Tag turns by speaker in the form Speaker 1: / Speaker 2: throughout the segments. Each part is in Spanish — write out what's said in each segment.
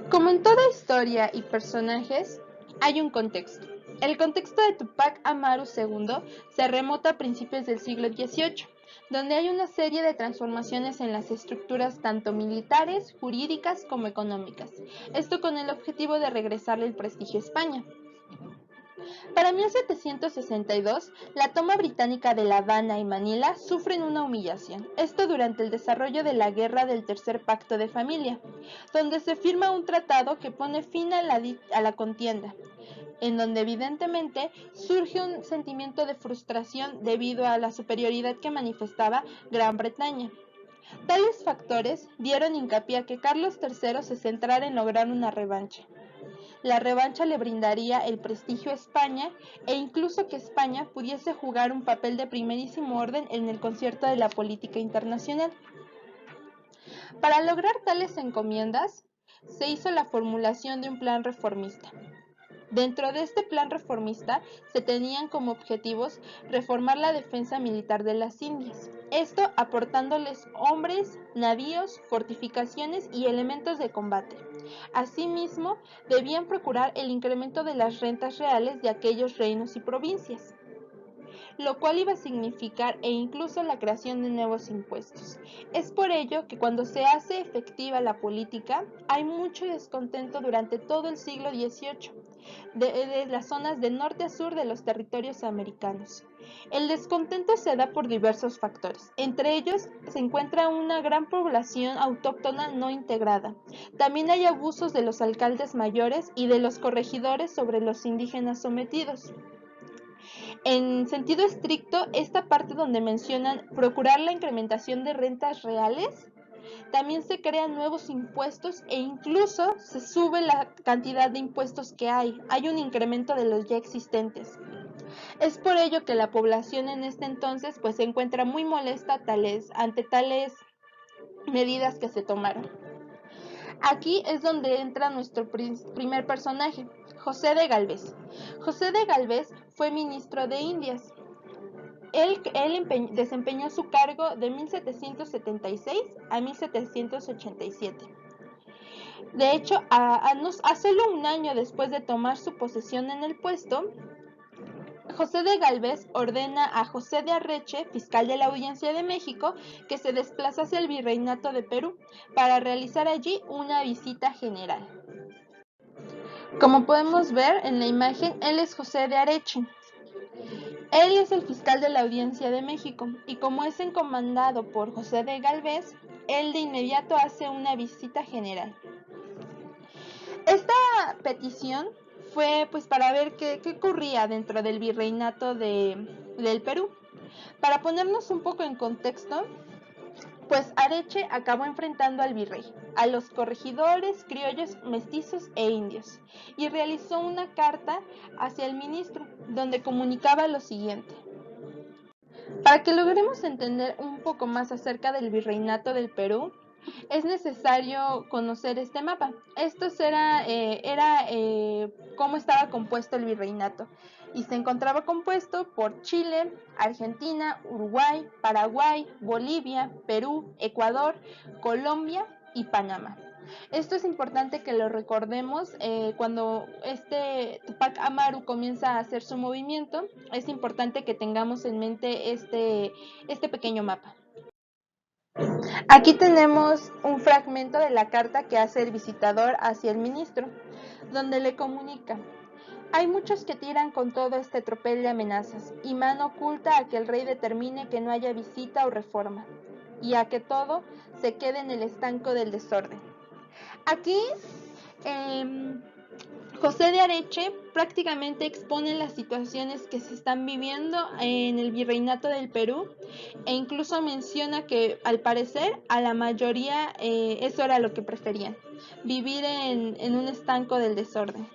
Speaker 1: Como en toda historia y personajes, hay un contexto. El contexto de Tupac Amaru II se remota a principios del siglo XVIII, donde hay una serie de transformaciones en las estructuras tanto militares, jurídicas como económicas, esto con el objetivo de regresarle el prestigio a España. Para 1762, la toma británica de La Habana y Manila sufren una humillación, esto durante el desarrollo de la Guerra del Tercer Pacto de Familia, donde se firma un tratado que pone fin a la contienda, en donde evidentemente surge un sentimiento de frustración debido a la superioridad que manifestaba Gran Bretaña. Tales factores dieron hincapié a que Carlos III se centrara en lograr una revancha. La revancha le brindaría el prestigio a España e incluso que España pudiese jugar un papel de primerísimo orden en el concierto de la política internacional. Para lograr tales encomiendas, se hizo la formulación de un plan reformista. Dentro de este plan reformista se tenían como objetivos reformar la defensa militar de las Indias, esto aportándoles hombres, navíos, fortificaciones y elementos de combate. Asimismo, debían procurar el incremento de las rentas reales de aquellos reinos y provincias, lo cual iba a significar e incluso la creación de nuevos impuestos. Es por ello que cuando se hace efectiva la política, hay mucho descontento durante todo el siglo XVIII, de las zonas de norte a sur de los territorios americanos. El descontento se da por diversos factores. Entre ellos se encuentra una gran población autóctona no integrada. También hay abusos de los alcaldes mayores y de los corregidores sobre los indígenas sometidos. En sentido estricto, esta parte donde mencionan procurar la incrementación de rentas reales, también se crean nuevos impuestos e incluso se sube la cantidad de impuestos que hay. Hay un incremento de los ya existentes. Es por ello que la población en este entonces pues se encuentra muy molesta ante tales medidas que se tomaron. Aquí es donde entra nuestro primer personaje, José de Galvez. José de Galvez fue ministro de Indias. Él desempeñó su cargo de 1776 a 1787. De hecho, a solo un año después de tomar su posesión en el puesto, José de Galvez ordena a José de Arreche, fiscal de la Audiencia de México, que se desplazase al Virreinato de Perú para realizar allí una visita general. Como podemos ver en la imagen, él es José de Areche. Él es el fiscal de la Audiencia de México y como es encomendado por José de Galvez, él de inmediato hace una visita general. Esta petición fue pues para ver qué ocurría dentro del virreinato del Perú. Para ponernos un poco en contexto, pues Areche acabó enfrentando al virrey, a los corregidores, criollos, mestizos e indios, y realizó una carta hacia el ministro, donde comunicaba lo siguiente. Para que logremos entender un poco más acerca del virreinato del Perú, es necesario conocer este mapa. Esto era cómo estaba compuesto el virreinato. Y se encontraba compuesto por Chile, Argentina, Uruguay, Paraguay, Bolivia, Perú, Ecuador, Colombia y Panamá. Esto es importante que lo recordemos cuando Tupac Amaru comienza a hacer su movimiento. Es importante que tengamos en mente este pequeño mapa. Aquí tenemos un fragmento de la carta que hace el visitador hacia el ministro, donde le comunica: hay muchos que tiran con todo este tropel de amenazas y mano oculta a que el rey determine que no haya visita o reforma, y a que todo se quede en el estanco del desorden. Aquí José de Areche prácticamente expone las situaciones que se están viviendo en el virreinato del Perú e incluso menciona que al parecer a la mayoría eso era lo que preferían, vivir en un estanco del desorden.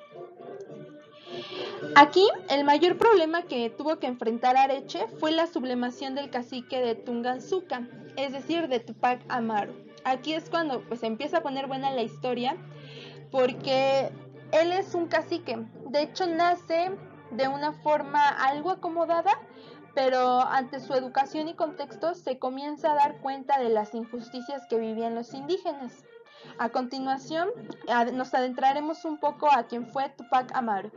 Speaker 1: Aquí el mayor problema que tuvo que enfrentar Areche fue la sublevación del cacique de Tungazuca, es decir, de Tupac Amaru. Aquí es cuando pues empieza a poner buena la historia, porque él es un cacique. De hecho, nace de una forma algo acomodada, pero ante su educación y contexto se comienza a dar cuenta de las injusticias que vivían los indígenas. A continuación, nos adentraremos un poco a quién fue Tupac Amaru.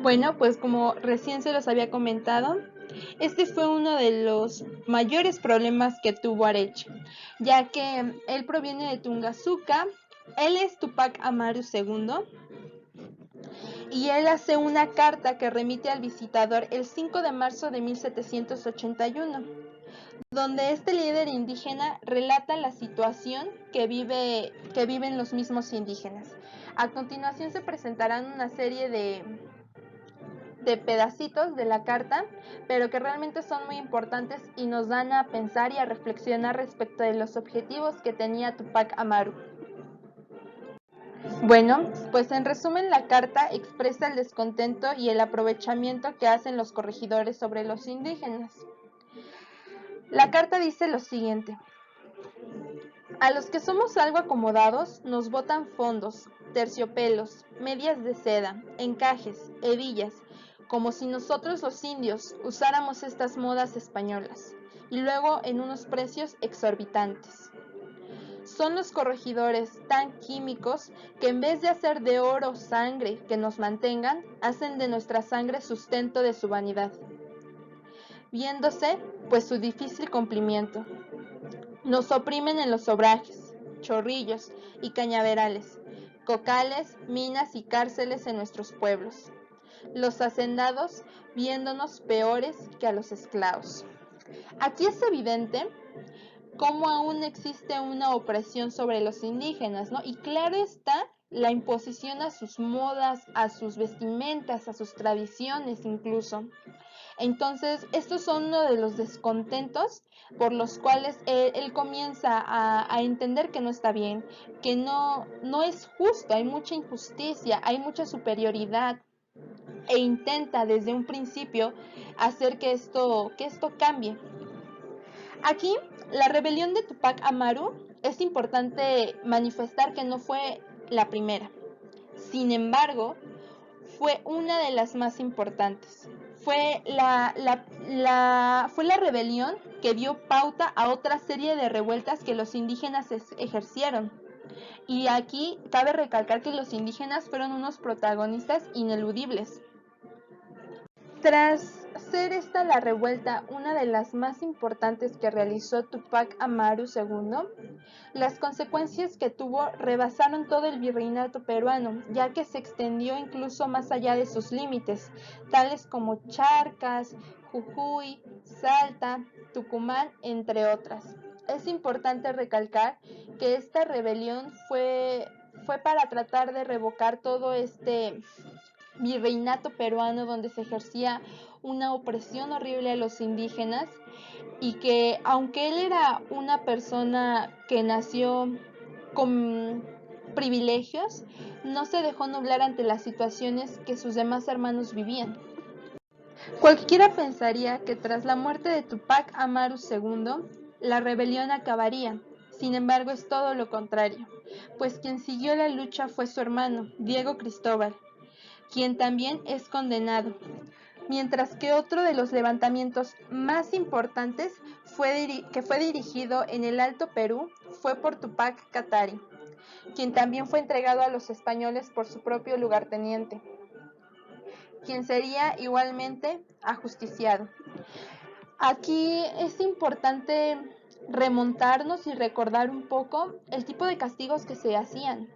Speaker 1: Bueno, pues como recién se los había comentado, este fue uno de los mayores problemas que tuvo Areche, ya que él proviene de Tungazuca, él es Tupac Amaru II, y él hace una carta que remite al visitador el 5 de marzo de 1781, donde este líder indígena relata la situación que viven los mismos indígenas. A continuación se presentarán una serie de pedacitos de la carta, pero que realmente son muy importantes y nos dan a pensar y a reflexionar respecto de los objetivos que tenía Tupac Amaru. Bueno, pues en resumen la carta expresa el descontento y el aprovechamiento que hacen los corregidores sobre los indígenas. La carta dice lo siguiente: a los que somos algo acomodados nos botan fondos, terciopelos, medias de seda, encajes, hebillas, como si nosotros los indios usáramos estas modas españolas, y luego en unos precios exorbitantes. Son los corregidores tan químicos que en vez de hacer de oro sangre que nos mantengan, hacen de nuestra sangre sustento de su vanidad, viéndose pues su difícil cumplimiento. Nos oprimen en los obrajes, chorrillos y cañaverales, cocales, minas y cárceles en nuestros pueblos. Los hacendados viéndonos peores que a los esclavos. Aquí es evidente cómo aún existe una opresión sobre los indígenas, ¿no? Y claro está la imposición a sus modas, a sus vestimentas, a sus tradiciones incluso. Entonces, estos son uno de los descontentos por los cuales él comienza a entender que no está bien, que no es justo, hay mucha injusticia, hay mucha superioridad, e intenta desde un principio hacer que esto cambie. Aquí, la rebelión de Tupac Amaru es importante manifestar que no fue la primera. Sin embargo, fue una de las más importantes. Fue fue la rebelión que dio pauta a otra serie de revueltas que los indígenas ejercieron. Y aquí cabe recalcar que los indígenas fueron unos protagonistas ineludibles. Tras ser esta la revuelta una de las más importantes que realizó Tupac Amaru II, las consecuencias que tuvo rebasaron todo el virreinato peruano, ya que se extendió incluso más allá de sus límites, tales como Charcas, Jujuy, Salta, Tucumán, entre otras. Es importante recalcar que esta rebelión fue para tratar de revocar todo este virreinato peruano donde se ejercía una opresión horrible a los indígenas, y que aunque él era una persona que nació con privilegios, no se dejó nublar ante las situaciones que sus demás hermanos vivían. Cualquiera pensaría que tras la muerte de Tupac Amaru II, la rebelión acabaría. Sin embargo, es todo lo contrario, pues quien siguió la lucha fue su hermano, Diego Cristóbal, quien también es condenado, mientras que otro de los levantamientos más importantes que fue dirigido en el Alto Perú fue por Tupac Katari, quien también fue entregado a los españoles por su propio lugarteniente, quien sería igualmente ajusticiado. Aquí es importante remontarnos y recordar un poco el tipo de castigos que se hacían.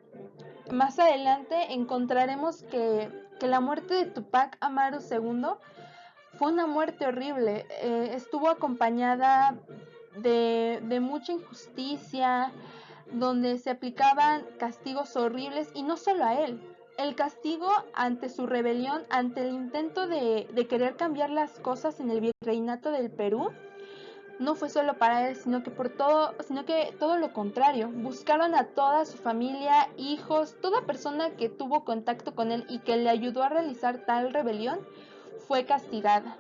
Speaker 1: Más adelante encontraremos que la muerte de Tupac Amaru II fue una muerte horrible. Estuvo acompañada de mucha injusticia, donde se aplicaban castigos horribles, y no solo a él. El castigo ante su rebelión, ante el intento de querer cambiar las cosas en el virreinato del Perú, no fue solo para él, sino que todo lo contrario. Buscaron a toda su familia, hijos, toda persona que tuvo contacto con él y que le ayudó a realizar tal rebelión, fue castigada.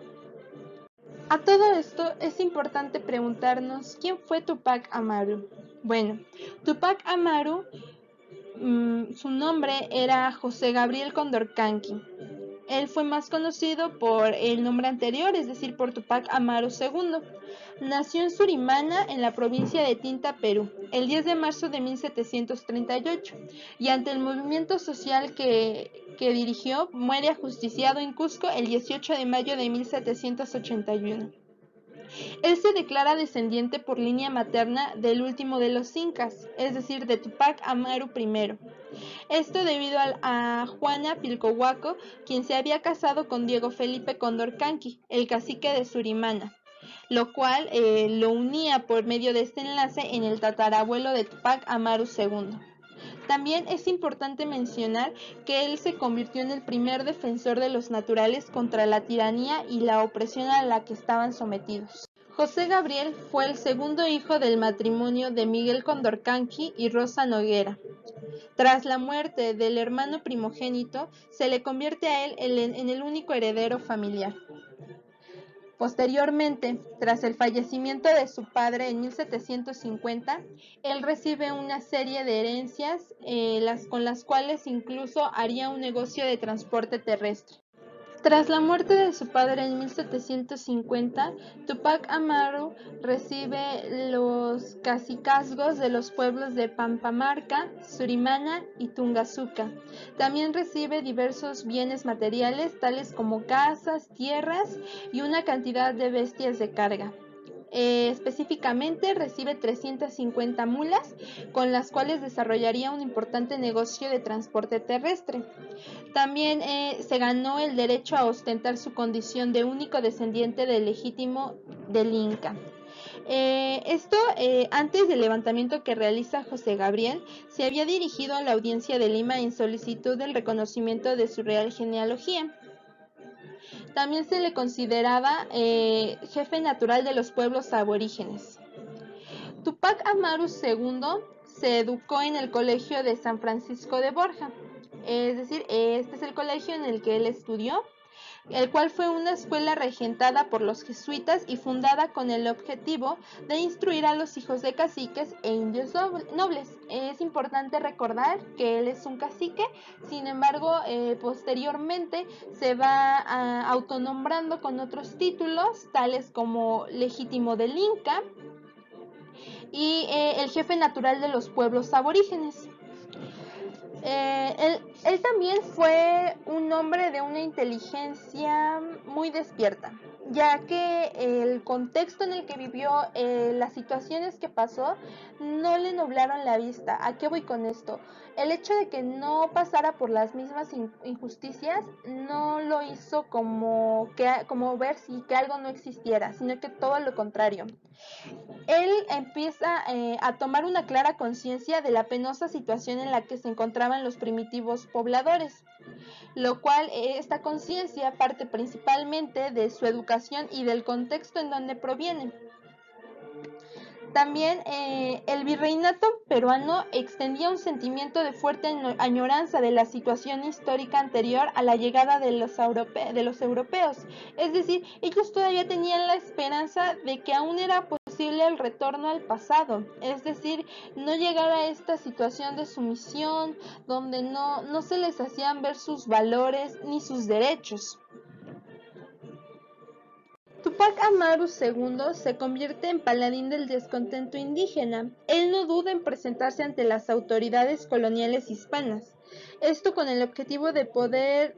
Speaker 1: A todo esto es importante preguntarnos quién fue Tupac Amaru. Bueno, Tupac Amaru, su nombre era José Gabriel Condorcanqui. Él fue más conocido por el nombre anterior, es decir, por Tupac Amaru II. Nació en Surimana, en la provincia de Tinta, Perú, el 10 de marzo de 1738, y ante el movimiento social que dirigió, muere ajusticiado en Cusco el 18 de mayo de 1781. Él se declara descendiente por línea materna del último de los incas, es decir, de Tupac Amaru I. Esto debido a Juana Pilcohuaco, quien se había casado con Diego Felipe Condorcanqui, el cacique de Surimana, lo cual lo unía por medio de este enlace en el tatarabuelo de Tupac Amaru II. También es importante mencionar que él se convirtió en el primer defensor de los naturales contra la tiranía y la opresión a la que estaban sometidos. José Gabriel fue el segundo hijo del matrimonio de Miguel Condorcanqui y Rosa Noguera. Tras la muerte del hermano primogénito, se le convierte a él en el único heredero familiar. Posteriormente, tras el fallecimiento de su padre en 1750, él recibe una serie de herencias con las cuales incluso haría un negocio de transporte terrestre. Tras la muerte de su padre en 1750, Tupac Amaru recibe los cacicazgos de los pueblos de Pampamarca, Surimana y Tungazuca. También recibe diversos bienes materiales tales como casas, tierras y una cantidad de bestias de carga. Específicamente recibe 350 mulas, con las cuales desarrollaría un importante negocio de transporte terrestre. También se ganó el derecho a ostentar su condición de único descendiente del legítimo del Inca. Antes del levantamiento que realiza José Gabriel, se había dirigido a la audiencia de Lima en solicitud del reconocimiento de su real genealogía. También se le consideraba jefe natural de los pueblos aborígenes. Tupac Amaru II se educó en el Colegio de San Francisco de Borja, es decir, este es el colegio en el que él estudió, el cual fue una escuela regentada por los jesuitas y fundada con el objetivo de instruir a los hijos de caciques e indios nobles. Es importante recordar que él es un cacique, sin embargo, posteriormente se va autonombrando con otros títulos, tales como legítimo del Inca y el jefe natural de los pueblos aborígenes. Él también fue un hombre de una inteligencia muy despierta, ya que el contexto en el que vivió, las situaciones que pasó, no le nublaron la vista. ¿A qué voy con esto? El hecho de que no pasara por las mismas injusticias no lo hizo como ver si que algo no existiera, sino que todo lo contrario. Él empieza a tomar una clara conciencia de la penosa situación en la que se encontraban los primitivos pobladores, lo cual esta conciencia parte principalmente de su educación y del contexto en donde provienen. También el virreinato peruano extendía un sentimiento de fuerte añoranza de la situación histórica anterior a la llegada de los europeos. Es decir, ellos todavía tenían la esperanza de que aún era posible el retorno al pasado, es decir, no llegar a esta situación de sumisión donde no se les hacían ver sus valores ni sus derechos. Tupac Amaru II se convierte en paladín del descontento indígena. Él no duda en presentarse ante las autoridades coloniales hispanas, esto con el objetivo de poder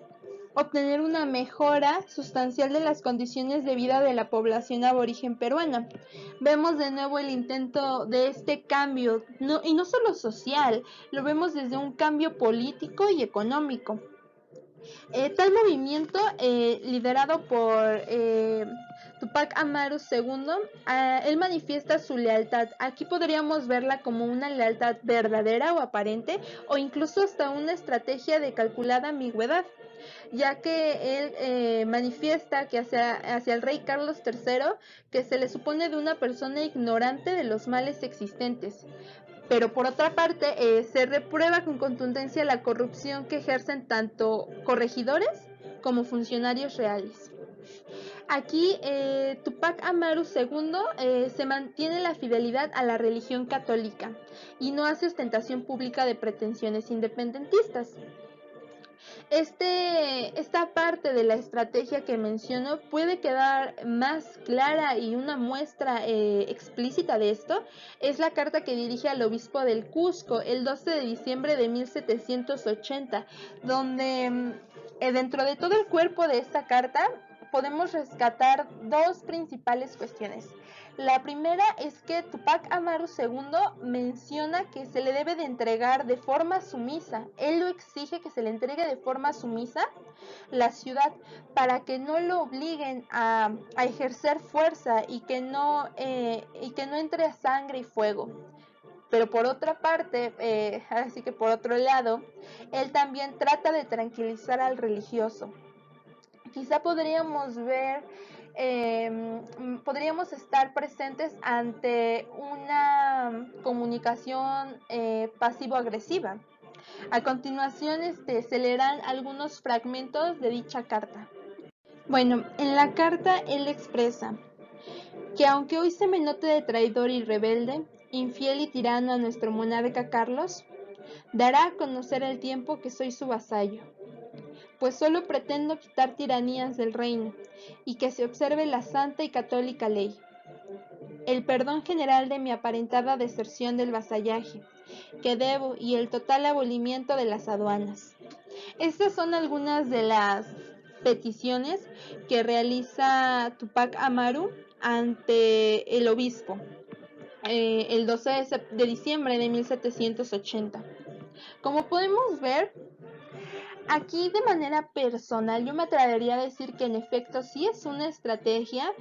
Speaker 1: obtener una mejora sustancial de las condiciones de vida de la población aborigen peruana. Vemos de nuevo el intento de este cambio, y no solo social, lo vemos desde un cambio político y económico. Tal movimiento, liderado por Tupac Amaru II, él manifiesta su lealtad. Aquí podríamos verla como una lealtad verdadera o aparente, o incluso hasta una estrategia de calculada ambigüedad, ya que él manifiesta que hacia el rey Carlos III, que se le supone de una persona ignorante de los males existentes. Pero por otra parte, se reprueba con contundencia la corrupción que ejercen tanto corregidores como funcionarios reales. Aquí Tupac Amaru II se mantiene la fidelidad a la religión católica y no hace ostentación pública de pretensiones independentistas. Esta parte de la estrategia que menciono puede quedar más clara y una muestra explícita de esto es la carta que dirige al obispo del Cusco el 12 de diciembre de 1780, donde dentro de todo el cuerpo de esta carta podemos rescatar dos principales cuestiones. La primera es que Tupac Amaru II menciona que se le debe de entregar de forma sumisa. Él lo exige que se le entregue de forma sumisa la ciudad para que no lo obliguen a ejercer fuerza y que no entre a sangre y fuego. Pero por otra parte, así que por otro lado, él también trata de tranquilizar al religioso. Quizá podríamos estar presentes ante una comunicación pasivo-agresiva. A continuación se leerán algunos fragmentos de dicha carta. Bueno, en la carta él expresa que aunque hoy se me note de traidor y rebelde, infiel y tirano a nuestro monarca Carlos, dará a conocer el tiempo que soy su vasallo, pues solo pretendo quitar tiranías del reino y que se observe la santa y católica ley, el perdón general de mi aparentada deserción del vasallaje que debo y el total abolimiento de las aduanas. Estas son algunas de las peticiones que realiza Tupac Amaru ante el obispo el 12 de diciembre de 1780. Como podemos ver, aquí de manera personal yo me atrevería a decir que en efecto sí es una estrategia,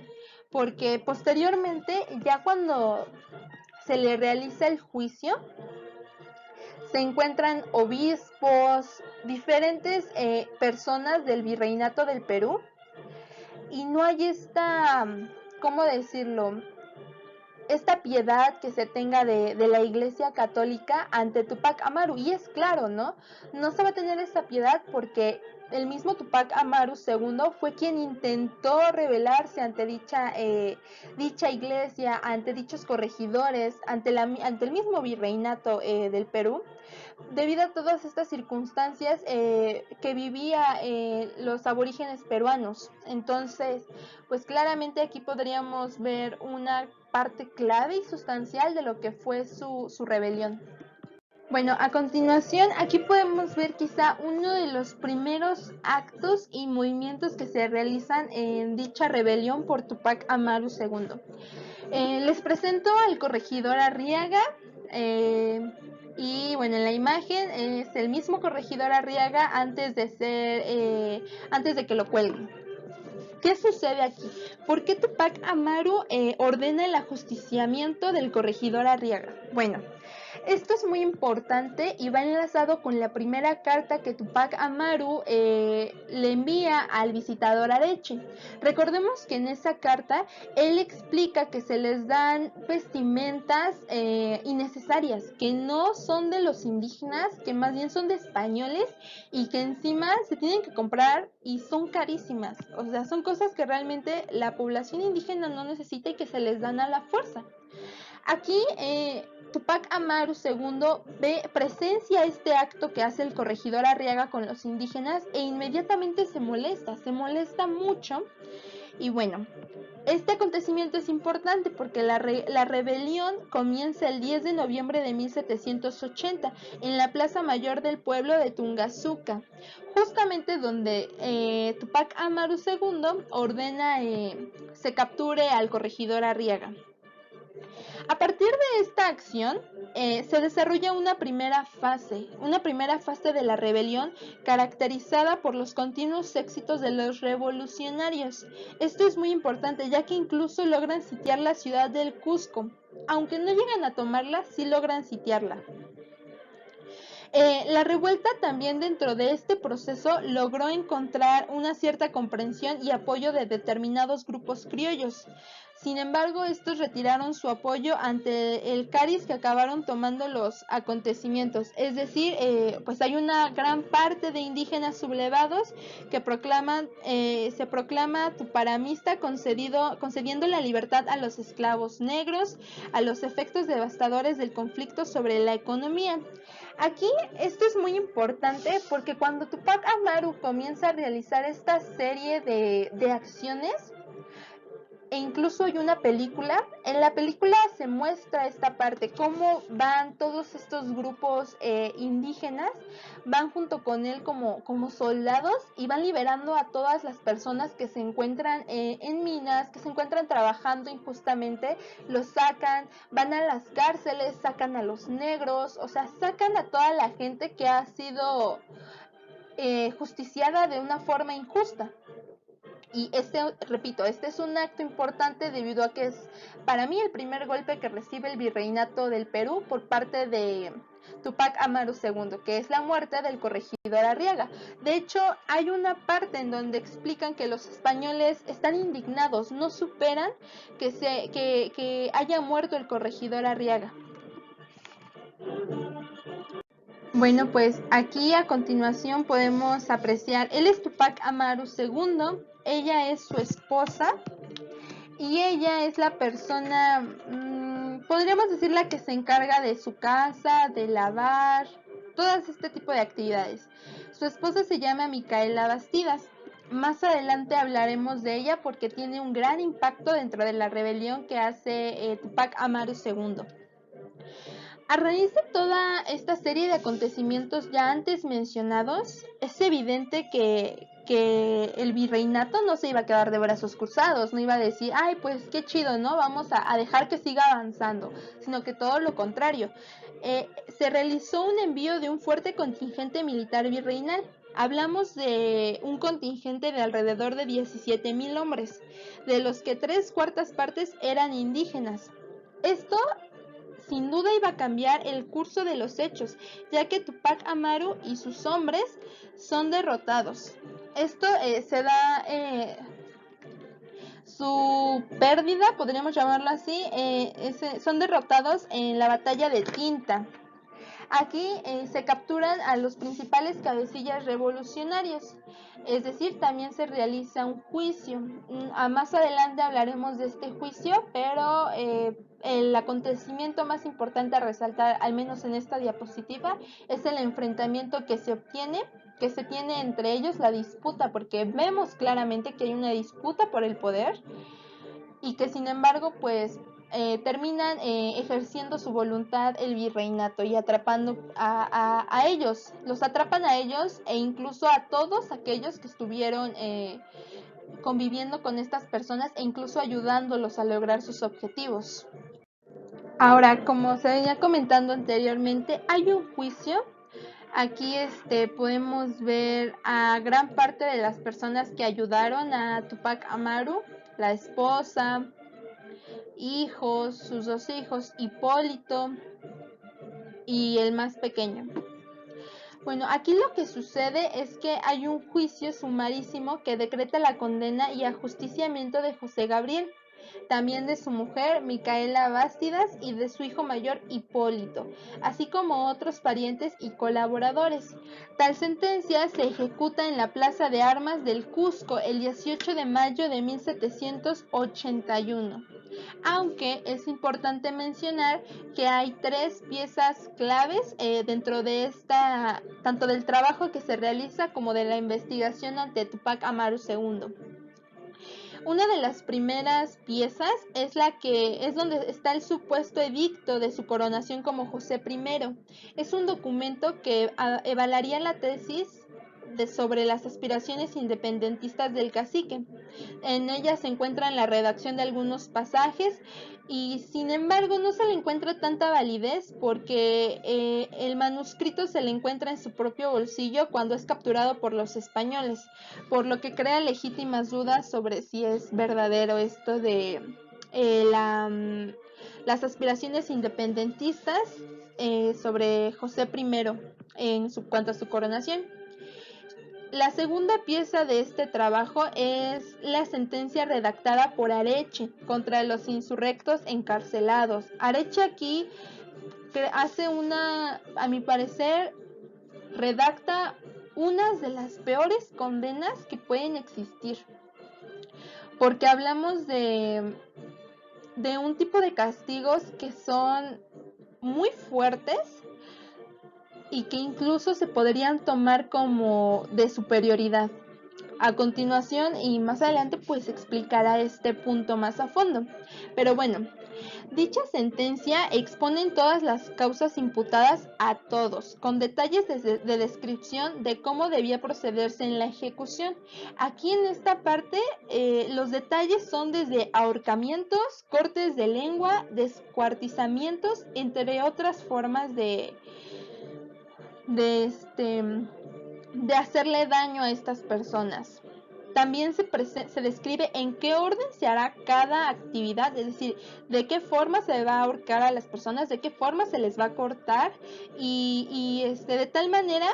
Speaker 1: porque posteriormente ya cuando se le realiza el juicio se encuentran obispos, diferentes personas del virreinato del Perú y no hay ¿cómo decirlo? Esta piedad que se tenga de la Iglesia Católica ante Tupac Amaru. Y es claro, ¿no? No se va a tener esta piedad porque el mismo Tupac Amaru II fue quien intentó rebelarse ante dicha iglesia, ante dichos corregidores, ante el mismo virreinato del Perú, debido a todas estas circunstancias que vivían los aborígenes peruanos. Entonces, pues claramente aquí podríamos ver una parte clave y sustancial de lo que fue su rebelión. Bueno, a continuación aquí podemos ver quizá uno de los primeros actos y movimientos que se realizan en dicha rebelión por Tupac Amaru II. Les presento al corregidor Arriaga y bueno, en la imagen es el mismo corregidor Arriaga antes de que lo cuelguen. ¿Qué sucede aquí? ¿Por qué Tupac Amaru ordena el ajusticiamiento del corregidor Arriaga? Bueno, esto es muy importante y va enlazado con la primera carta que Tupac Amaru le envía al visitador Areche. Recordemos que en esa carta él explica que se les dan vestimentas innecesarias, que no son de los indígenas, que más bien son de españoles y que encima se tienen que comprar y son carísimas. O sea, son cosas que realmente la población indígena no necesita y que se les dan a la fuerza. Aquí Tupac Amaru II presencia este acto que hace el corregidor Arriaga con los indígenas e inmediatamente se molesta mucho. Y bueno, este acontecimiento es importante porque la rebelión comienza el 10 de noviembre de 1780 en la Plaza Mayor del pueblo de Tungazuca, justamente donde Tupac Amaru II ordena se capture al corregidor Arriaga. A partir de esta acción se desarrolla una primera fase de la rebelión caracterizada por los continuos éxitos de los revolucionarios. Esto es muy importante ya que incluso logran sitiar la ciudad del Cusco. Aunque no llegan a tomarla, sí logran sitiarla. La revuelta también dentro de este proceso logró encontrar una cierta comprensión y apoyo de determinados grupos criollos. Sin embargo, estos retiraron su apoyo ante el cariz que acabaron tomando los acontecimientos. Es decir, pues hay una gran parte de indígenas sublevados que se proclama tuparamista concediendo la libertad a los esclavos negros, a los efectos devastadores del conflicto sobre la economía. Aquí esto es muy importante porque cuando Tupac Amaru comienza a realizar esta serie de acciones, e incluso hay una película, en la película se muestra esta parte, cómo van todos estos grupos indígenas, van junto con él como soldados y van liberando a todas las personas que se encuentran en minas, que se encuentran trabajando injustamente, los sacan, van a las cárceles, sacan a los negros, o sea, sacan a toda la gente que ha sido justiciada de una forma injusta. Y repito, este es un acto importante debido a que es para mí el primer golpe que recibe el virreinato del Perú por parte de Tupac Amaru II, que es la muerte del corregidor Arriaga. De hecho, hay una parte en donde explican que los españoles están indignados, no superan que haya muerto el corregidor Arriaga. Bueno, pues aquí a continuación podemos apreciar, él es Tupac Amaru II, ella es su esposa y ella es la persona, podríamos decir, la que se encarga de su casa, de lavar, todas este tipo de actividades. Su esposa se llama Micaela Bastidas. Más adelante hablaremos de ella porque tiene un gran impacto dentro de la rebelión que hace Tupac Amaru II. A raíz de toda esta serie de acontecimientos ya antes mencionados, es evidente que el virreinato no se iba a quedar de brazos cruzados, no iba a decir, ay, pues qué chido, ¿no? Vamos a dejar que siga avanzando, sino que todo lo contrario. Se realizó un envío de un fuerte contingente militar virreinal. Hablamos de un contingente de alrededor de 17,000 hombres, de los que 3/4 partes eran indígenas. Esto sin duda iba a cambiar el curso de los hechos, ya que Tupac Amaru y sus hombres son derrotados. Esto se da su pérdida, podríamos llamarlo así, son derrotados en la batalla de Tinta. Aquí se capturan a los principales cabecillas revolucionarios, es decir, también se realiza un juicio. Más adelante hablaremos de este juicio, pero el acontecimiento más importante a resaltar, al menos en esta diapositiva, es el enfrentamiento que se tiene entre ellos, la disputa, porque vemos claramente que hay una disputa por el poder y que sin embargo pues terminan ejerciendo su voluntad el virreinato y atrapando a ellos, los atrapan a ellos e incluso a todos aquellos que estuvieron conviviendo con estas personas e incluso ayudándolos a lograr sus objetivos. Ahora, como se venía comentando anteriormente, hay un juicio. Aquí podemos ver a gran parte de las personas que ayudaron a Tupac Amaru, la esposa, hijos, sus 2 hijos, Hipólito y el más pequeño. Bueno, aquí lo que sucede es que hay un juicio sumarísimo que decreta la condena y ajusticiamiento de José Gabriel, también de su mujer Micaela Bastidas y de su hijo mayor Hipólito, así como otros parientes y colaboradores. Tal sentencia se ejecuta en la Plaza de Armas del Cusco el 18 de mayo de 1781. Aunque es importante mencionar que hay 3 piezas claves dentro de tanto del trabajo que se realiza como de la investigación ante Tupac Amaru II. Una de las primeras piezas es donde está el supuesto edicto de su coronación como José I. Es un documento que avalaría la tesis sobre las aspiraciones independentistas del cacique. En ella se encuentra la redacción de algunos pasajes y sin embargo no se le encuentra tanta validez porque el manuscrito se le encuentra en su propio bolsillo cuando es capturado por los españoles, por lo que crea legítimas dudas sobre si es verdadero esto de las aspiraciones independentistas sobre José I cuanto a su coronación. La segunda pieza de este trabajo es la sentencia redactada por Areche contra los insurrectos encarcelados. Areche aquí hace a mi parecer, redacta unas de las peores condenas que pueden existir, porque hablamos de un tipo de castigos que son muy fuertes y que incluso se podrían tomar como de superioridad. A continuación y más adelante pues explicará este punto más a fondo. Pero bueno, dicha sentencia expone todas las causas imputadas a todos, con detalles de descripción de cómo debía procederse en la ejecución. Aquí en esta parte los detalles son desde ahorcamientos, cortes de lengua, descuartizamientos, entre otras formas de hacerle daño a estas personas. También se describe en qué orden se hará cada actividad, es decir, de qué forma se va a ahorcar a las personas, de qué forma se les va a cortar y de tal manera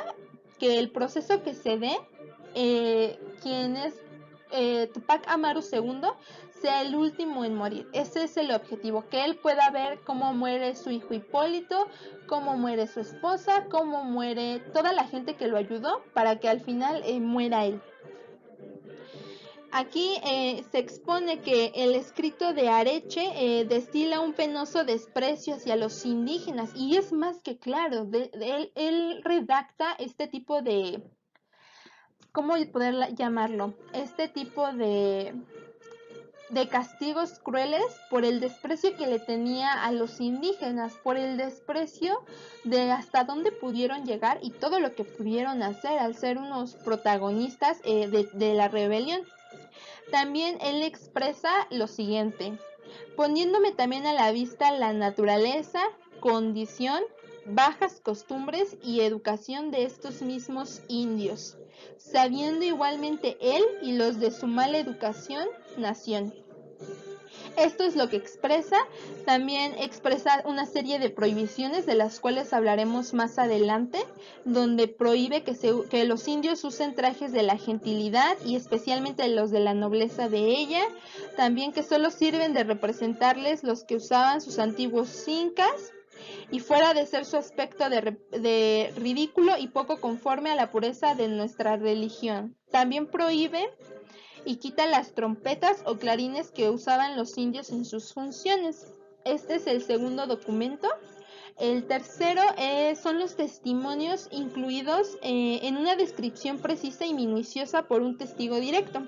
Speaker 1: que el proceso que se dé, quien es Tupac Amaru II, sea el último en morir. Ese es el objetivo, que él pueda ver cómo muere su hijo Hipólito, cómo muere su esposa, cómo muere toda la gente que lo ayudó, para que al final muera él. Aquí se expone que el escrito de Areche destila un penoso desprecio hacia los indígenas, y es más que claro, él redacta este tipo de, ¿cómo poder llamarlo? Este tipo de castigos crueles por el desprecio que le tenía a los indígenas, por el desprecio de hasta dónde pudieron llegar y todo lo que pudieron hacer al ser unos protagonistas de la rebelión. También él expresa lo siguiente: poniéndome también a la vista la naturaleza, condición, bajas costumbres y educación de estos mismos indios, sabiendo igualmente él y los de su mala educación, nación. Esto es lo que expresa. También expresa una serie de prohibiciones de las cuales hablaremos más adelante, donde prohíbe que los indios usen trajes de la gentilidad y especialmente los de la nobleza de ella. También que solo sirven de representarles los que usaban sus antiguos incas, y fuera de ser su aspecto de ridículo y poco conforme a la pureza de nuestra religión. También prohíbe y quita las trompetas o clarines que usaban los indios en sus funciones. Este es el segundo documento. El tercero son los testimonios incluidos en una descripción precisa y minuciosa por un testigo directo.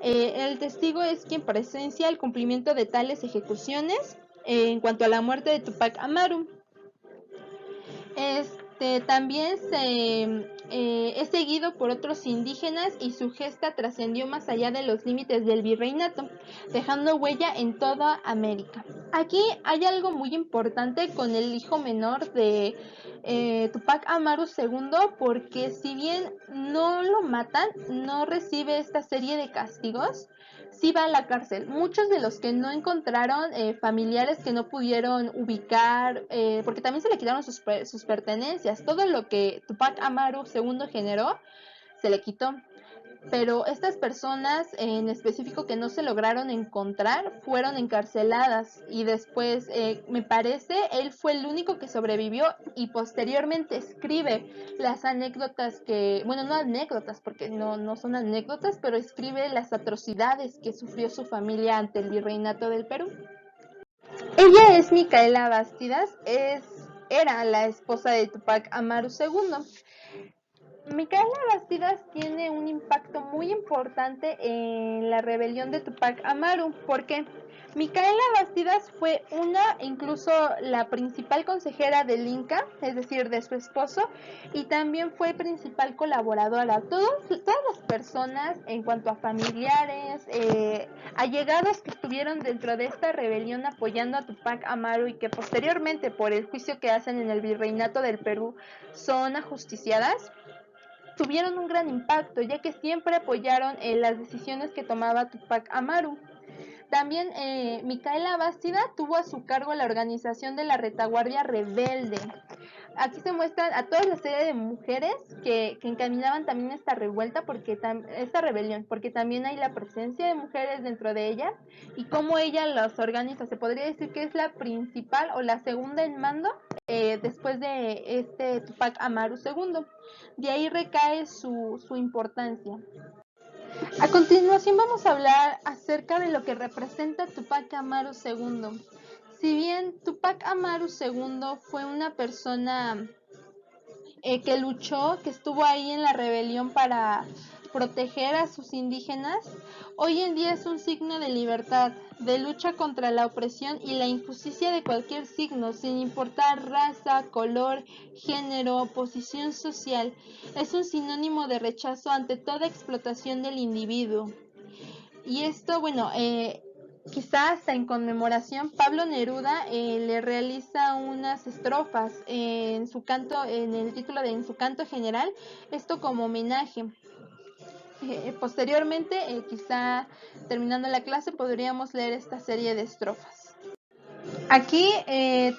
Speaker 1: El testigo es quien presencia el cumplimiento de tales ejecuciones en cuanto a la muerte de Tupac Amaru. También es seguido por otros indígenas y su gesta trascendió más allá de los límites del virreinato, dejando huella en toda América. Aquí hay algo muy importante con el hijo menor de Tupac Amaru II, porque si bien no lo matan, no recibe esta serie de castigos, sí va a la cárcel. Muchos de los que no encontraron familiares que no pudieron ubicar, porque también se le quitaron sus pertenencias, todo lo que Tupac Amaru II generó, se le quitó. Pero estas personas en específico que no se lograron encontrar fueron encarceladas, y después me parece él fue el único que sobrevivió, y posteriormente escribe las anécdotas bueno, no anécdotas porque no son anécdotas, pero escribe las atrocidades que sufrió su familia ante el virreinato del Perú. Ella es Micaela Bastidas, era la esposa de Tupac Amaru II. Micaela Bastidas tiene un impacto muy importante en la rebelión de Tupac Amaru, porque Micaela Bastidas fue incluso la principal consejera del Inca, es decir, de su esposo, y también fue principal colaboradora. Todas las personas, en cuanto a familiares, allegados que estuvieron dentro de esta rebelión apoyando a Tupac Amaru y que posteriormente, por el juicio que hacen en el virreinato del Perú, son ajusticiadas, tuvieron un gran impacto, ya que siempre apoyaron las decisiones que tomaba Tupac Amaru. También Micaela Bástida tuvo a su cargo la organización de la retaguardia rebelde. Aquí se muestran a toda la serie de mujeres que encaminaban también esta revuelta, esta rebelión, porque también hay la presencia de mujeres dentro de ella y cómo ella los organiza. Se podría decir que es la principal o la segunda en mando después de este Tupac Amaru II. De ahí recae su importancia. A continuación vamos a hablar acerca de lo que representa Tupac Amaru II. Si bien Tupac Amaru II fue una persona que luchó, que estuvo ahí en la rebelión para proteger a sus indígenas, hoy en día es un signo de libertad, de lucha contra la opresión y la injusticia de cualquier signo, sin importar raza, color, género, posición social. Es un sinónimo de rechazo ante toda explotación del individuo. Y esto, bueno, quizás hasta en conmemoración, Pablo Neruda le realiza unas estrofas en su canto, en el título de En su canto general, esto como homenaje. Posteriormente, quizá terminando la clase, podríamos leer esta serie de estrofas. Aquí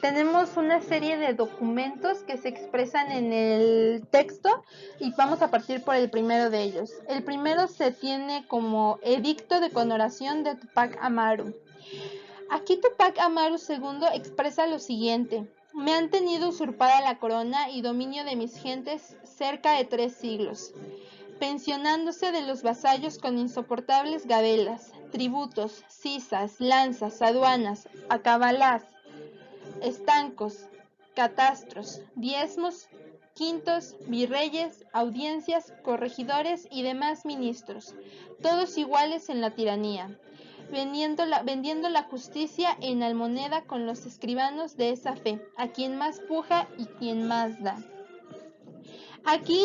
Speaker 1: tenemos una serie de documentos que se expresan en el texto y vamos a partir por el primero de ellos. El primero se tiene como Edicto de Conmemoración de Tupac Amaru. Aquí Tupac Amaru II expresa lo siguiente: me han tenido usurpada la corona y dominio de mis gentes cerca de 3 siglos, pensionándose de los vasallos con insoportables gabelas, tributos, sisas, lanzas, aduanas, acabalás, estancos, catastros, diezmos, quintos, virreyes, audiencias, corregidores y demás ministros, todos iguales en la tiranía, vendiendo la justicia en almoneda con los escribanos de esa fe, a quien más puja y quien más da. Aquí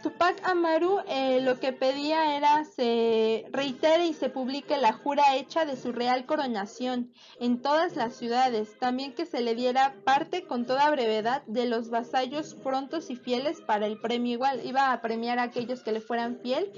Speaker 1: Tupac Amaru lo que pedía era se reitere y se publique la jura hecha de su real coronación en todas las ciudades, también que se le diera parte con toda brevedad de los vasallos prontos y fieles para el premio igual. Iba a premiar a aquellos que le fueran fiel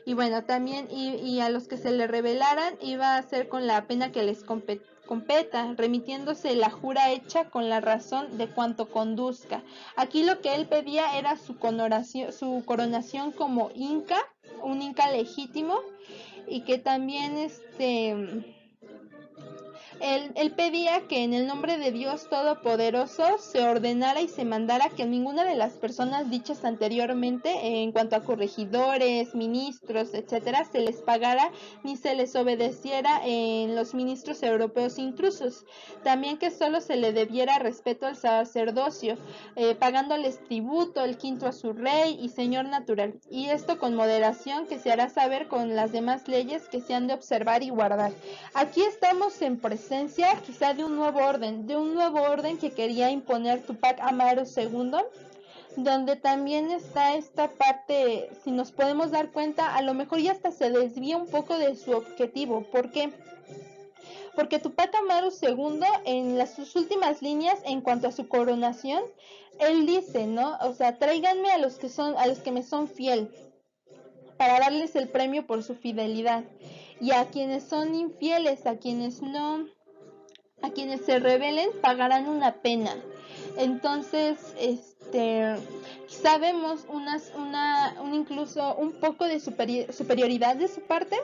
Speaker 1: y bueno, también y a los que se le rebelaran iba a hacer con la pena que les competa, remitiéndose la jura hecha con la razón de cuanto conduzca. Aquí lo que él pedía era su coronación como inca, un inca legítimo, y que también él pedía que en el nombre de Dios Todopoderoso se ordenara y se mandara que ninguna de las personas dichas anteriormente, en cuanto a corregidores, ministros, etcétera, se les pagara ni se les obedeciera en los ministros europeos intrusos. También que solo se le debiera respeto al sacerdocio, pagándoles tributo, el quinto a su rey y señor natural. Y esto con moderación que se hará saber con las demás leyes que se han de observar y guardar. Aquí estamos en presencia quizá de un nuevo orden que quería imponer Tupac Amaru II, donde también está esta parte, si nos podemos dar cuenta, a lo mejor ya hasta se desvía un poco de su objetivo. ¿Por qué? Porque Tupac Amaru II, en sus últimas líneas, en cuanto a su coronación, él dice, ¿no? O sea, tráiganme a los que me son fiel, para darles el premio por su fidelidad. Y a quienes son infieles, a quienes se rebelen, pagarán una pena. Entonces, sabemos incluso un poco de superioridad de su parte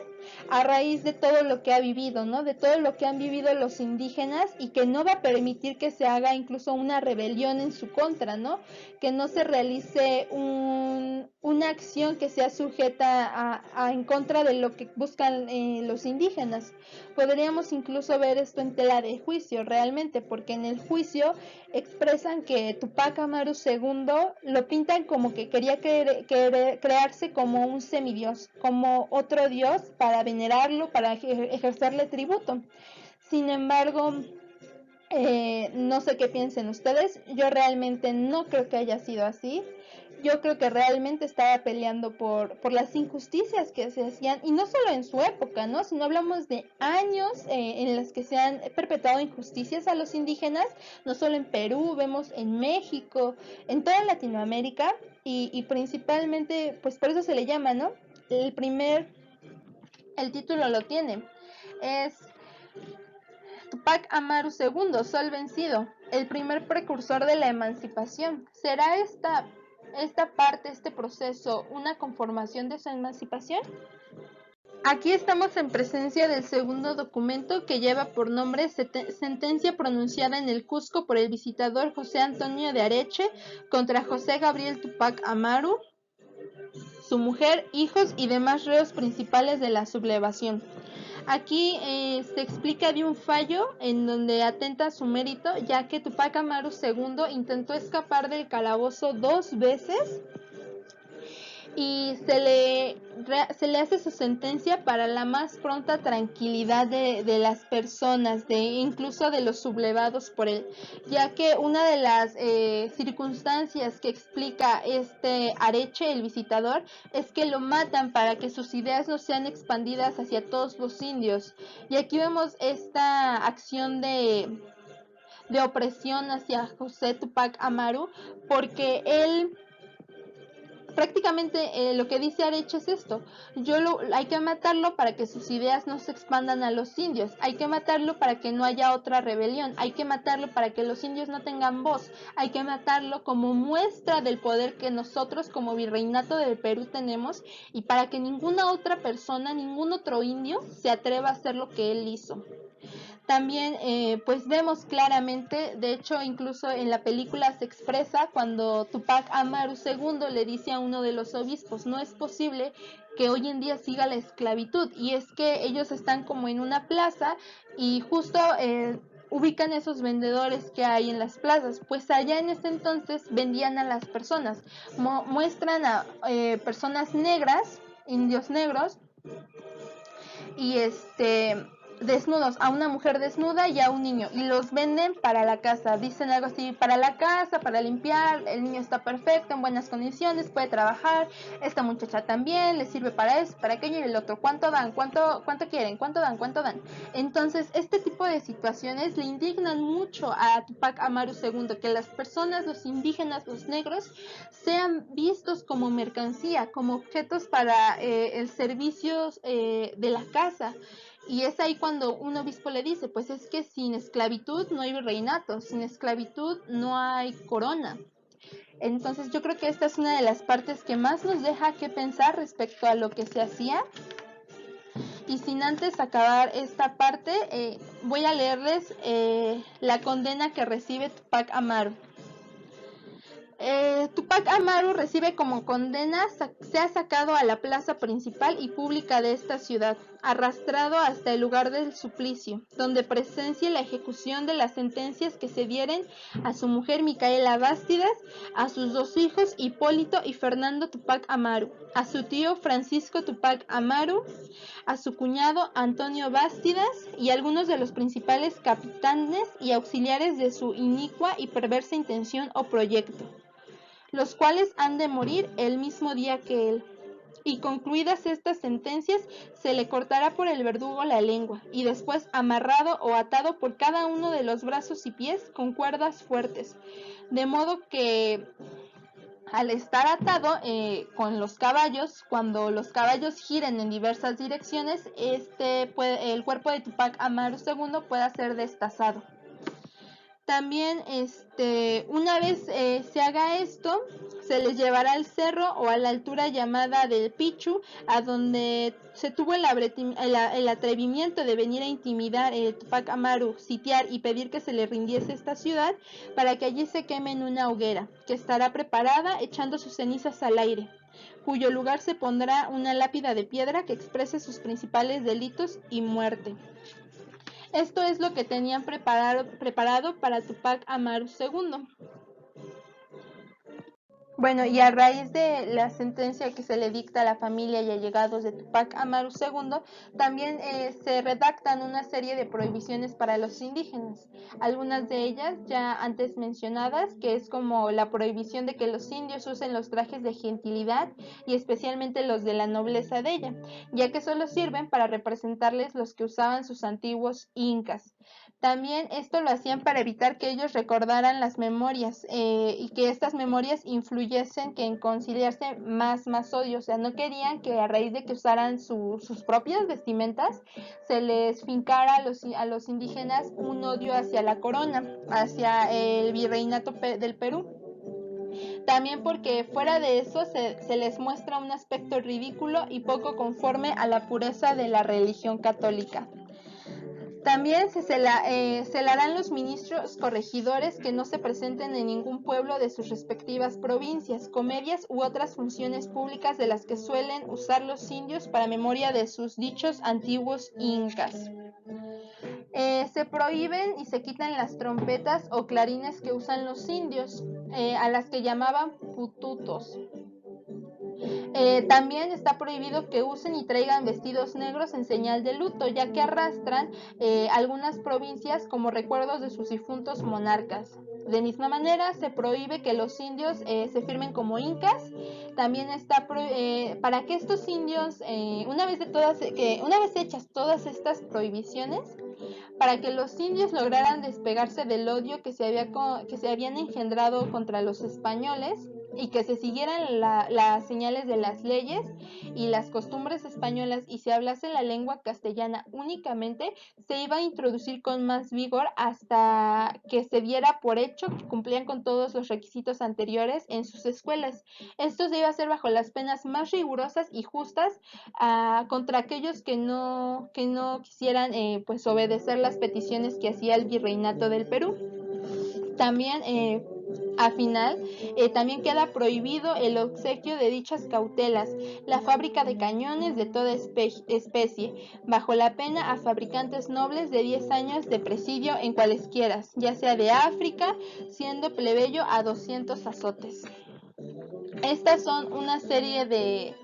Speaker 1: a raíz de todo lo que ha vivido, ¿no? De todo lo que han vivido los indígenas y que no va a permitir que se haga incluso una rebelión en su contra, ¿no? Que no se realice una acción que sea sujeta en contra de lo que buscan los indígenas. Podríamos incluso ver esto en tela de juicio realmente, porque en el juicio expresan que Tupac Amaru II lo pintan como que quería crearse como un semidios, como otro dios para venerarlo, para ejercerle tributo. Sin embargo, no sé qué piensen ustedes, yo realmente no creo que haya sido así. Yo creo que realmente estaba peleando por las injusticias que se hacían, y no solo en su época, ¿no? Sino hablamos de años en los que se han perpetrado injusticias a los indígenas, no solo en Perú, vemos en México, en toda Latinoamérica, y principalmente, pues por eso se le llama, ¿no? El título lo tiene, es Tupac Amaru II, Sol Vencido, el primer precursor de la emancipación. ¿Será esta parte, este proceso, una conformación de su emancipación? Aquí estamos en presencia del segundo documento, que lleva por nombre Sentencia pronunciada en el Cusco por el visitador José Antonio de Areche contra José Gabriel Tupac Amaru, su mujer, hijos y demás reos principales de la sublevación. Aquí se explica de un fallo en donde atenta su mérito, ya que Tupac Amaru II intentó escapar del calabozo 2 veces y se le hace su sentencia para la más pronta tranquilidad de las personas, incluso de los sublevados por él, ya que una de las circunstancias que explica este Areche, el visitador, es que lo matan para que sus ideas no sean expandidas hacia todos los indios. Y aquí vemos esta acción de opresión hacia José Tupac Amaru, porque él prácticamente lo que dice Areche es esto: hay que matarlo para que sus ideas no se expandan a los indios, hay que matarlo para que no haya otra rebelión, hay que matarlo para que los indios no tengan voz, hay que matarlo como muestra del poder que nosotros como virreinato del Perú tenemos, y para que ninguna otra persona, ningún otro indio se atreva a hacer lo que él hizo. También pues vemos claramente, de hecho incluso en la película se expresa cuando Tupac Amaru II le dice a uno de los obispos: no es posible que hoy en día siga la esclavitud. Y es que ellos están como en una plaza y justo ubican esos vendedores que hay en las plazas, pues allá en ese entonces vendían a las personas, muestran a personas negras, indios negros, y desnudos, a una mujer desnuda y a un niño, y los venden para la casa. Dicen algo así: para la casa, para limpiar, el niño está perfecto, en buenas condiciones, puede trabajar, esta muchacha también, le sirve para eso, para aquello y el otro. ¿Cuánto dan? ¿Cuánto quieren? ¿Cuánto dan? ¿Cuánto dan? Entonces este tipo de situaciones le indignan mucho a Tupac Amaru II, que las personas, los indígenas, los negros, sean vistos como mercancía, como objetos para el servicio de la casa. Y es ahí cuando un obispo le dice: pues es que sin esclavitud no hay reinato, sin esclavitud no hay corona. Entonces yo creo que esta es una de las partes que más nos deja que pensar respecto a lo que se hacía. Y sin antes acabar esta parte, voy a leerles la condena que recibe Tupac Amaru. Tupac Amaru recibe como condena sea sacado a la plaza principal y pública de esta ciudad, arrastrado hasta el lugar del suplicio, donde presencie la ejecución de las sentencias que se dieren a su mujer Micaela Bástidas, a sus 2 hijos Hipólito y Fernando Tupac Amaru, a su tío Francisco Tupac Amaru, a su cuñado Antonio Bástidas y algunos de los principales capitanes y auxiliares de su inicua y perversa intención o proyecto, los cuales han de morir el mismo día que él. Y concluidas estas sentencias, se le cortará por el verdugo la lengua, y después amarrado o atado por cada uno de los brazos y pies con cuerdas fuertes, de modo que al estar atado con los caballos, cuando los caballos giren en diversas direcciones, el cuerpo de Tupac Amaru II pueda ser destazado. También una vez se haga esto, se les llevará al cerro o a la altura llamada del Pichu, a donde se tuvo el atrevimiento de venir a intimidar Tupac Amaru, sitiar y pedir que se le rindiese esta ciudad, para que allí se queme en una hoguera, que estará preparada echando sus cenizas al aire, cuyo lugar se pondrá una lápida de piedra que exprese sus principales delitos y muerte. Esto es lo que tenían preparado para Tupac Amaru II. Bueno, y a raíz de la sentencia que se le dicta a la familia y allegados de Tupac Amaru II, también se redactan una serie de prohibiciones para los indígenas. Algunas de ellas ya antes mencionadas, que es como la prohibición de que los indios usen los trajes de gentilidad y especialmente los de la nobleza de ella, ya que solo sirven para representarles los que usaban sus antiguos incas. También esto lo hacían para evitar que ellos recordaran las memorias y que estas memorias influyeran contribuyesen que en conciliarse más odio, o sea, no querían que a raíz de que usaran sus propias vestimentas se les fincara a los indígenas un odio hacia la corona, hacia el virreinato del Perú. También porque fuera de eso se les muestra un aspecto ridículo y poco conforme a la pureza de la religión católica. También se celarán los ministros corregidores que no se presenten en ningún pueblo de sus respectivas provincias, comedias u otras funciones públicas de las que suelen usar los indios para memoria de sus dichos antiguos incas. Se prohíben y se quitan las trompetas o clarines que usan los indios, a las que llamaban pututos. También está prohibido que usen y traigan vestidos negros en señal de luto, ya que arrastran algunas provincias como recuerdos de sus difuntos monarcas. De misma manera, se prohíbe que los indios se firmen como incas. También está para que estos indios, una vez hechas todas estas prohibiciones, para que los indios lograran despegarse del odio que se habían engendrado contra los españoles y que se siguieran las señales de las leyes y las costumbres españolas y se hablase la lengua castellana únicamente, se iba a introducir con más vigor hasta que se diera por hecho que cumplían con todos los requisitos anteriores en sus escuelas. Esto se iba a hacer bajo las penas más rigurosas y justas contra aquellos que no quisieran pues obedecer las peticiones que hacía el virreinato del Perú. También también queda prohibido el obsequio de dichas cautelas, la fábrica de cañones de toda especie, bajo la pena a fabricantes nobles de 10 años de presidio en cualesquiera, ya sea de África, siendo plebeyo a 200 azotes. Estas son una serie de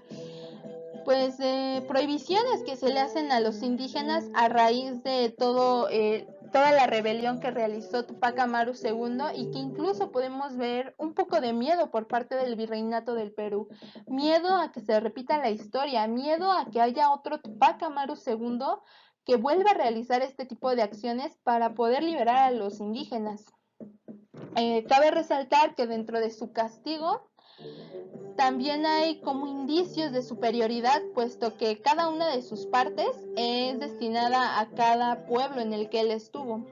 Speaker 1: prohibiciones que se le hacen a los indígenas a raíz de toda la rebelión que realizó Tupac Amaru II y que incluso podemos ver un poco de miedo por parte del virreinato del Perú, miedo a que se repita la historia, miedo a que haya otro Tupac Amaru II que vuelva a realizar este tipo de acciones para poder liberar a los indígenas. Cabe resaltar que dentro de su castigo también hay como indicios de superioridad, puesto que cada una de sus partes es destinada a cada pueblo en el que él estuvo.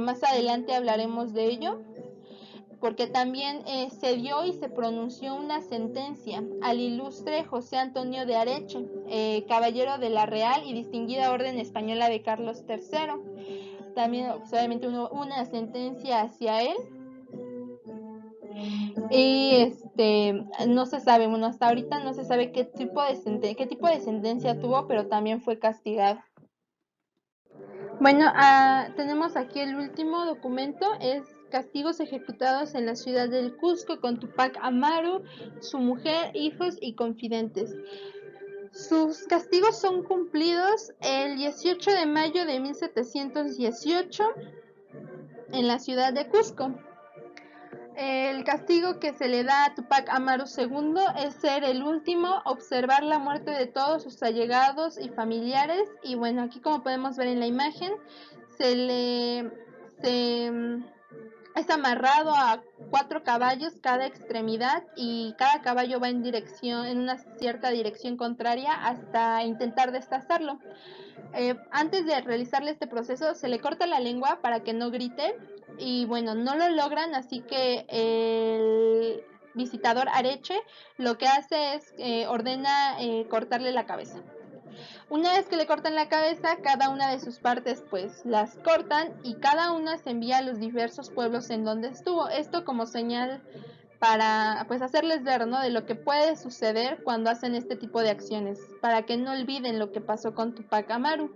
Speaker 1: Más adelante hablaremos de ello, porque también se dio y se pronunció una sentencia al ilustre José Antonio de Areche, caballero de la Real y Distinguida Orden Española de Carlos III. También obviamente una sentencia hacia él. Y no se sabe, bueno, hasta ahorita no se sabe qué tipo de sentencia tuvo, pero también fue castigado. Bueno, tenemos aquí el último documento, es castigos ejecutados en la ciudad del Cusco con Tupac Amaru, su mujer, hijos y confidentes. Sus castigos son cumplidos el 18 de mayo de 1718 en la ciudad de Cusco. El castigo que se le da a Tupac Amaru II es ser el último, observar la muerte de todos sus allegados y familiares, y bueno, aquí como podemos ver en la imagen, es amarrado a 4 caballos cada extremidad y cada caballo va en una cierta dirección contraria hasta intentar destazarlo. Antes de realizarle este proceso se le corta la lengua para que no grite y bueno, no lo logran, así que el visitador Areche lo que hace es ordena cortarle la cabeza. Una vez que le cortan la cabeza, cada una de sus partes pues las cortan y cada una se envía a los diversos pueblos en donde estuvo. Esto como señal para pues hacerles ver, ¿no?, de lo que puede suceder cuando hacen este tipo de acciones, para que no olviden lo que pasó con Tupac Amaru.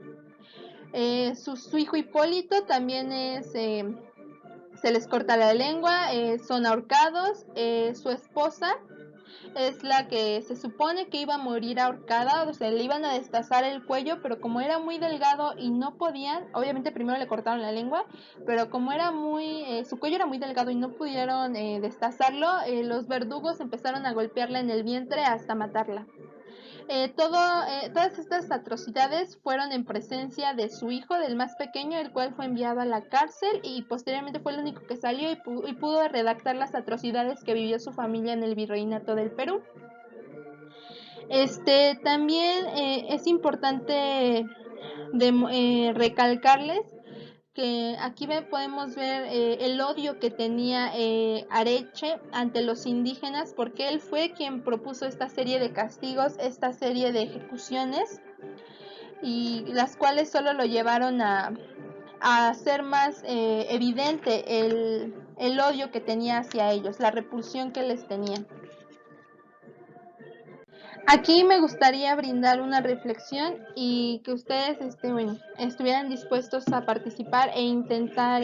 Speaker 1: Su hijo Hipólito también se les corta la lengua, son ahorcados. Su esposa es la que se supone que iba a morir ahorcada, o sea, le iban a destazar el cuello, pero como era muy delgado y no podían, obviamente primero le cortaron la lengua, pero como era su cuello era muy delgado y no pudieron destazarlo, los verdugos empezaron a golpearla en el vientre hasta matarla. Todas estas atrocidades fueron en presencia de su hijo, del más pequeño, el cual fue enviado a la cárcel y posteriormente fue el único que salió y pudo redactar las atrocidades que vivió su familia en el virreinato del Perú. También es importante recalcarles que aquí podemos ver el odio que tenía Areche ante los indígenas, porque él fue quien propuso esta serie de castigos, esta serie de ejecuciones, y las cuales solo lo llevaron a hacer más evidente el odio que tenía hacia ellos, la repulsión que les tenía. Aquí me gustaría brindar una reflexión y que ustedes estuvieran dispuestos a participar e intentar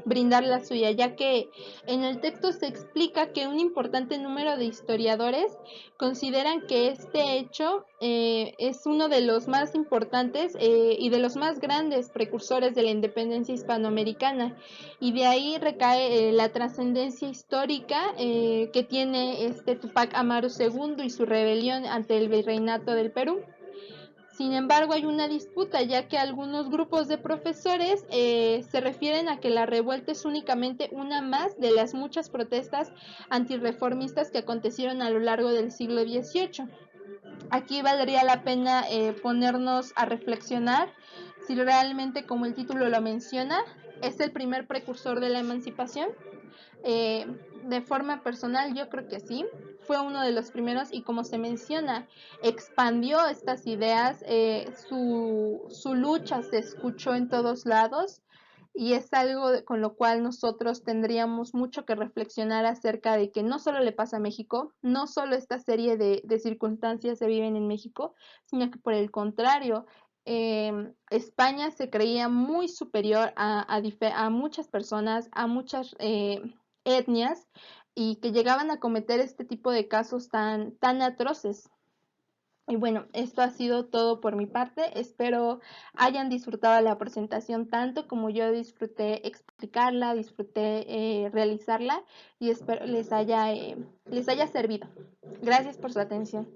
Speaker 1: brindar la suya, ya que en el texto se explica que un importante número de historiadores consideran que este hecho es uno de los más importantes y de los más grandes precursores de la independencia hispanoamericana, y de ahí recae la trascendencia histórica que tiene Tupac Amaru II y su rebelión ante el virreinato del Perú. Sin embargo, hay una disputa, ya que algunos grupos de profesores se refieren a que la revuelta es únicamente una más de las muchas protestas antirreformistas que acontecieron a lo largo del siglo XVIII. Aquí valdría la pena ponernos a reflexionar si realmente, como el título lo menciona, es el primer precursor de la emancipación. De forma personal, yo creo que sí, fue uno de los primeros, y como se menciona, expandió estas ideas, su lucha se escuchó en todos lados, y es algo con lo cual nosotros tendríamos mucho que reflexionar acerca de que no solo le pasa a México, no solo esta serie de circunstancias se viven en México, sino que por el contrario, España se creía muy superior a muchas personas, a muchas etnias, y que llegaban a cometer este tipo de casos tan atroces. Y bueno, esto ha sido todo por mi parte. Espero hayan disfrutado la presentación tanto como yo disfruté explicarla, disfruté realizarla, y espero les haya servido. Gracias por su atención.